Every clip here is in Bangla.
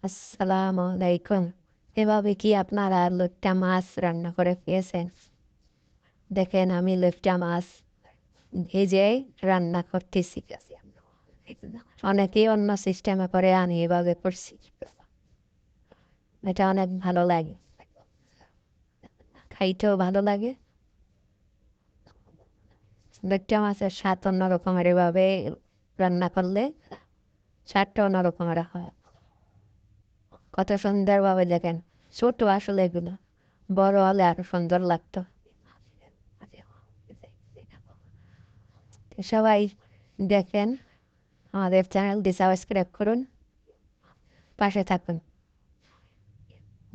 আসসালামু আলাইকুম। এভাবে কি আপনারা লইট্টা মাছ রান্না করে খেয়েছেন? দেখেন আমি লইট্টা মাছ ভেজে রান্না করতেছি। অনেকেই অন্য সিস্টেমে করে, আমি এভাবে করছি। এটা অনেক ভালো লাগে, খাইতেও ভালো লাগে। লইট্টা মাছের স্বাদ অন্যরকমের, এভাবে রান্না করলে স্বাদটা অন্যরকমের হয়। কত সুন্দরভাবে দেখেন, ছোট আসলে এগুলো, বড় হলে আরো সুন্দর লাগতো। সবাই দেখেন, আমাদের চ্যানেলটি সাবস্ক্রাইব করুন, পাশে থাকুন।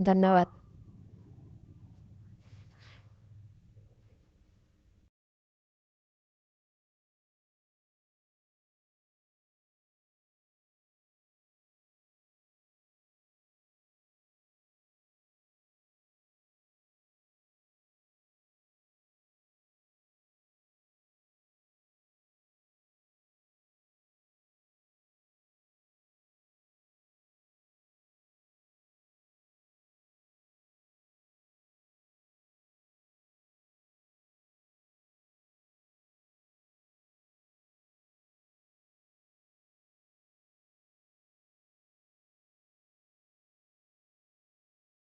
ধন্যবাদ।